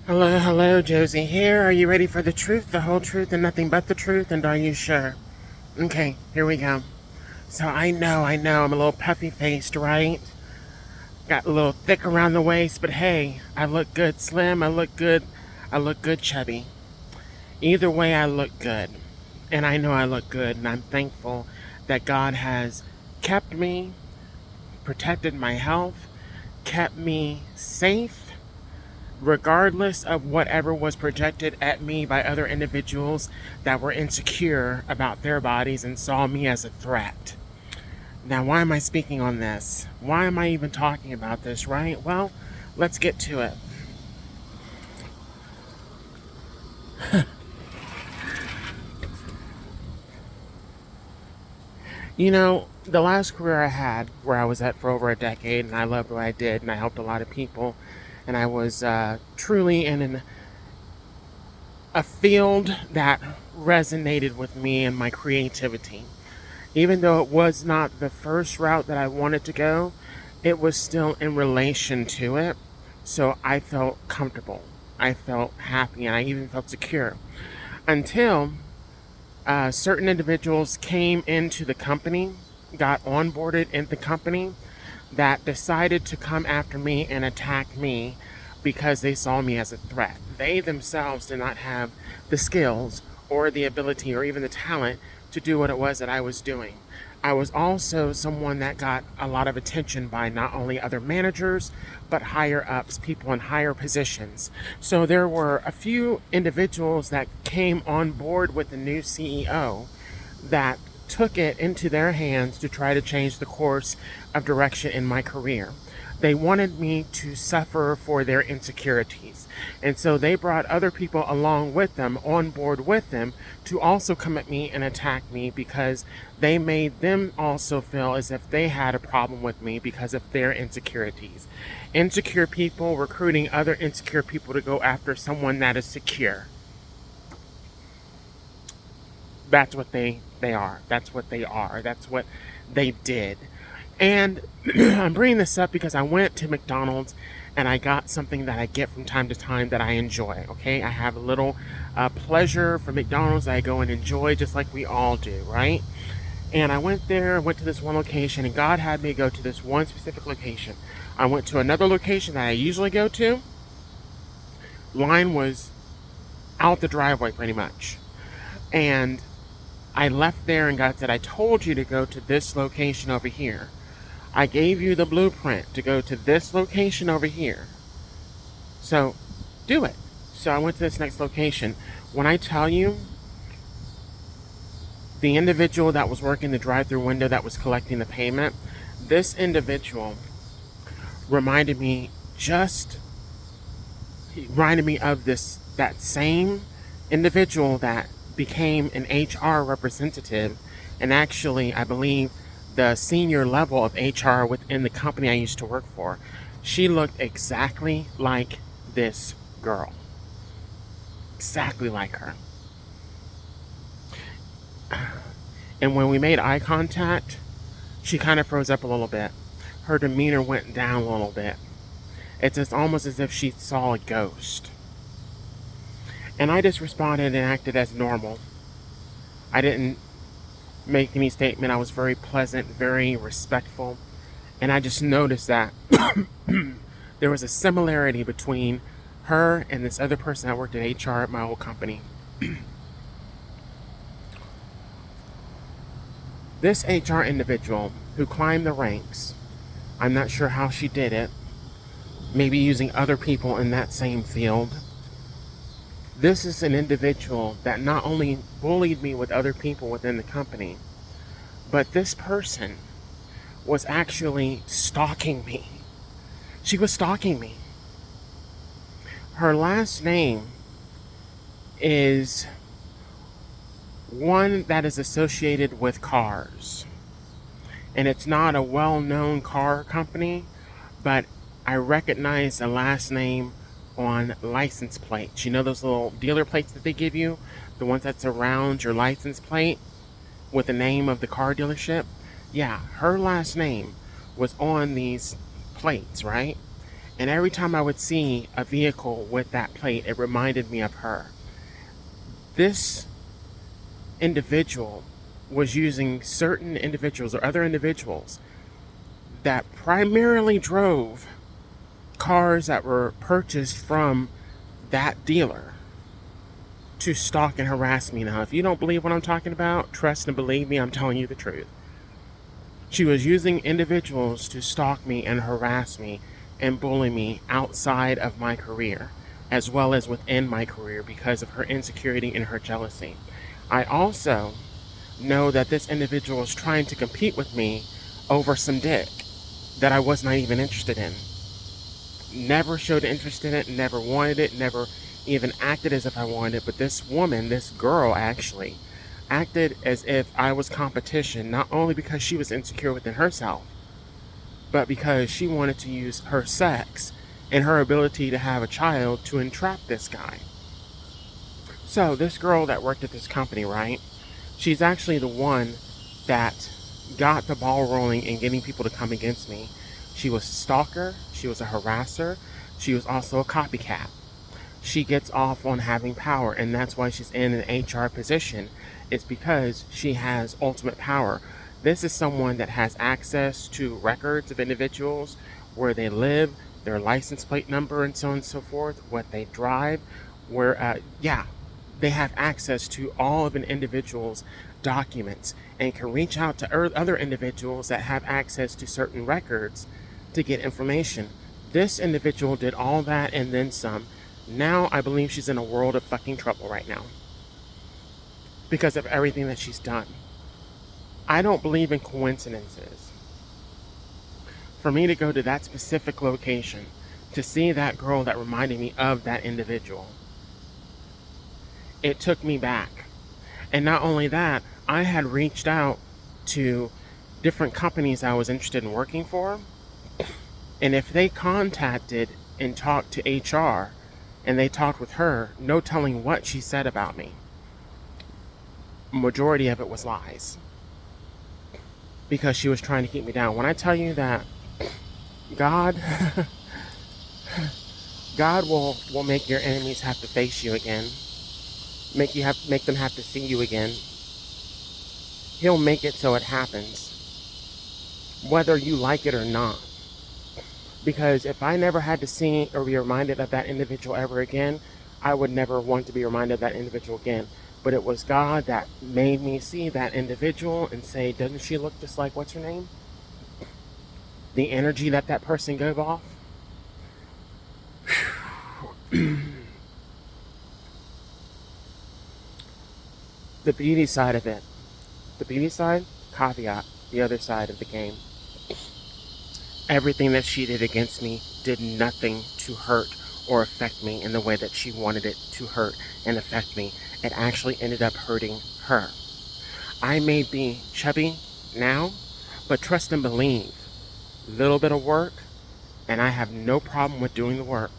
Hello, hello, Josie here. Are you ready for the truth, the whole truth, and nothing but the truth? And are you sure? Okay, here we go. So I know, I'm a little puffy faced, right? Got a little thick around the waist, but hey, I look good slim, I look good chubby. Either way, I look good. And I know I look good, and I'm thankful that God has kept me, protected my health, kept me safe, regardless of whatever was projected at me by other individuals that were insecure about their bodies and saw me as a threat. Now, why am I speaking on this? Why am I even talking about this, right? Well, let's get to it. The last career I had, where I was at for over a decade, and I loved what I did, and I helped a lot of people, and I was truly in a field that resonated with me and my creativity. Even though it was not the first route that I wanted to go, it was still in relation to it. So I felt comfortable. I felt happy and I even felt secure until certain individuals came into the company, got onboarded in the company, that decided to come after me and attack me because they saw me as a threat. They themselves did not have the skills or the ability or even the talent to do what it was that I was doing. I was also someone that got a lot of attention by not only other managers, but higher ups, people in higher positions. So there were a few individuals that came on board with the new CEO that took it into their hands to try to change the course of direction in my career. They wanted me to suffer for their insecurities. And so they brought other people along with them, on board with them, to also come at me and attack me because they made them also feel as if they had a problem with me because of their insecurities. Insecure people recruiting other insecure people to go after someone that is secure. That's what they are. That's what they are. That's what they did. And I'm bringing this up because I went to McDonald's and I got something that I get from time to time that I enjoy. Okay, I have a little pleasure for McDonald's that I go and enjoy, just like we all do, right? And I went there, went to this one location, and God had me go to this one specific location. I went to another location that I usually go to. Line was out the driveway pretty much. And I left there and God said, I told you to go to this location over here. I gave you the blueprint to go to this location over here. So do it. So I went to this next location. When I tell you, the individual that was working the drive-through window that was collecting the payment, this individual reminded me just he reminded me of that same individual that became an HR representative, and actually I believe the senior level of HR within the company I used to work for. She looked exactly like this girl. Exactly like her. And when we made eye contact, she kind of froze up a little bit. Her demeanor went down a little bit. It's almost as if she saw a ghost. And I just responded and acted as normal. I didn't make any statement. I was very pleasant, very respectful. And I just noticed that there was a similarity between her and this other person that worked in HR at my old company. This HR individual who climbed the ranks, I'm not sure how she did it, maybe using other people in that same field. This is an individual that not only bullied me with other people within the company, but this person was actually stalking me. She was stalking me. Her last name is one that is associated with cars. And it's not a well-known car company, but I recognize the last name on license plates. You know those little dealer plates that they give you? The ones that surround your license plate with the name of the car dealership? Yeah, her last name was on these plates, right? And every time I would see a vehicle with that plate, it reminded me of her. This individual was using certain individuals or other individuals that primarily drove cars that were purchased from that dealer to stalk and harass me. Now, if you don't believe what I'm talking about, trust and believe me, I'm telling you the truth. She was using individuals to stalk me and harass me and bully me outside of my career, as well as within my career, because of her insecurity and her jealousy. I also know that this individual was trying to compete with me over some dick that I was not even interested in. Never showed interest in it, never wanted it, never even acted as if I wanted it. But this woman, this girl actually, acted as if I was competition, not only because she was insecure within herself, but because she wanted to use her sex and her ability to have a child to entrap this guy. So this girl that worked at this company, right? She's actually the one that got the ball rolling and getting people to come against me. She was a stalker, she was a harasser, she was also a copycat. She gets off on having power, and that's why she's in an HR position. It's because she has ultimate power. This is someone that has access to records of individuals, where they live, their license plate number, and so on and so forth, what they drive, they have access to all of an individual's documents and can reach out to other individuals that have access to certain records to get information. This individual did all that and then some. Now I believe she's in a world of fucking trouble right now because of everything that she's done. I don't believe in coincidences. For me to go to that specific location to see that girl that reminded me of that individual, it took me back. And not only that, I had reached out to different companies I was interested in working for. And if they contacted and talked to HR and they talked with her, no telling what she said about me. Majority of it was lies. Because she was trying to keep me down. When I tell you that God will make your enemies have to face you again. Make them have to see you again. He'll make it so it happens, whether you like it or not. Because if I never had to see or be reminded of that individual ever again, I would never want to be reminded of that individual again. But it was God that made me see that individual and say, doesn't she look just like what's her name? The energy that person gave off. The beauty side of it. The beauty side, caveat, the other side of the game. Everything that she did against me did nothing to hurt or affect me in the way that she wanted it to hurt and affect me. It actually ended up hurting her. I may be chubby now, but trust and believe, little bit of work, and I have no problem with doing the work.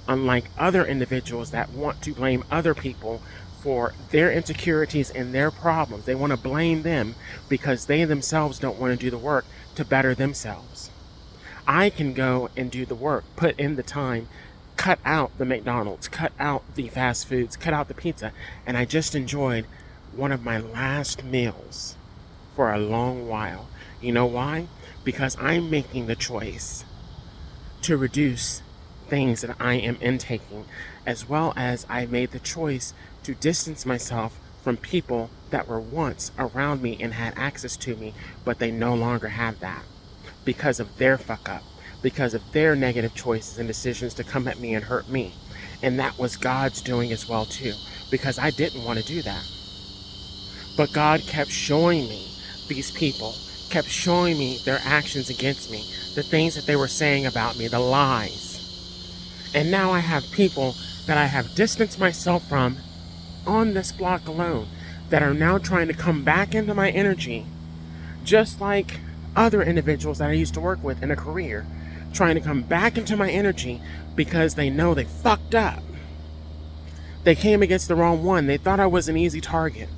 Unlike other individuals that want to blame other people for their insecurities and their problems. They want to blame them because they themselves don't want to do the work to better themselves. I can go and do the work, put in the time, cut out the McDonald's, cut out the fast foods, cut out the pizza, and I just enjoyed one of my last meals for a long while. You know why? Because I'm making the choice to reduce things that I am intaking, as well as I made the choice to distance myself from people that were once around me and had access to me, but they no longer have that because of their fuck up, because of their negative choices and decisions to come at me and hurt me. And that was God's doing as well too, because I didn't want to do that. But God kept showing me these people, kept showing me their actions against me, the things that they were saying about me, the lies. And now I have people that I have distanced myself from on this block alone that are now trying to come back into my energy, just like other individuals that I used to work with in a career, trying to come back into my energy because they know they fucked up. They came against the wrong one. They thought I was an easy target.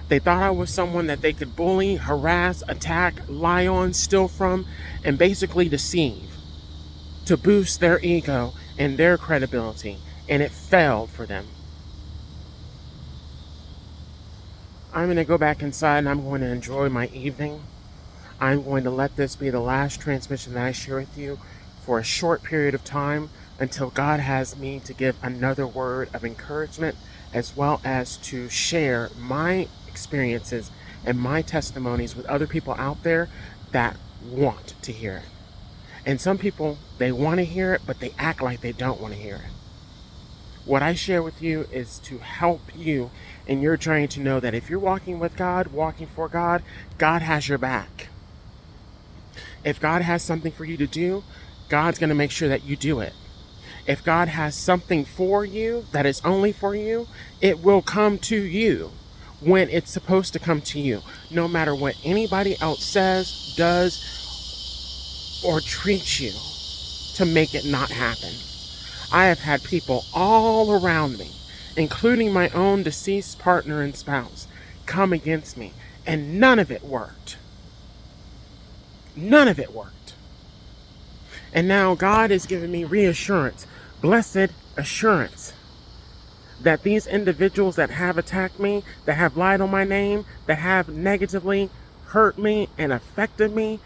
They thought I was someone that they could bully, harass, attack, lie on, steal from, and basically deceive. to boost their ego and their credibility, and it failed for them. I'm going to go back inside and I'm going to enjoy my evening. I'm going to let this be the last transmission that I share with you for a short period of time until God has me to give another word of encouragement, as well as to share my experiences and my testimonies with other people out there that want to hear it. And some people, they want to hear it, but they act like they don't want to hear it. What I share with you is to help you in your journey to know that if you're walking with God, walking for God, God has your back. If God has something for you to do, God's going to make sure that you do it. If God has something for you that is only for you, it will come to you when it's supposed to come to you, no matter what anybody else says, does, or treats you to make it not happen. I have had people all around me, including my own deceased partner and spouse, come against me, and none of it worked. None of it worked. And now God has given me reassurance, blessed assurance, that these individuals that have attacked me, that have lied on my name, that have negatively hurt me and affected me,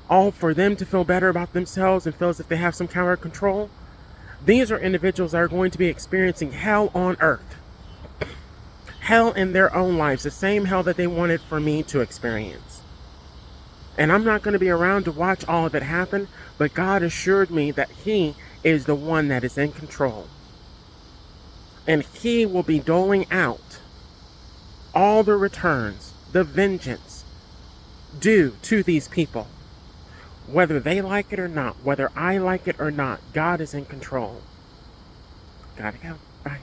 all for them to feel better about themselves and feel as if they have some kind of control, these are individuals that are going to be experiencing hell on earth. Hell in their own lives, the same hell that they wanted for me to experience. And I'm not going to be around to watch all of it happen, but God assured me that He is the one that is in control. And He will be doling out all the returns, the vengeance due to these people. Whether they like it or not, whether I like it or not, God is in control. Gotta go. Bye.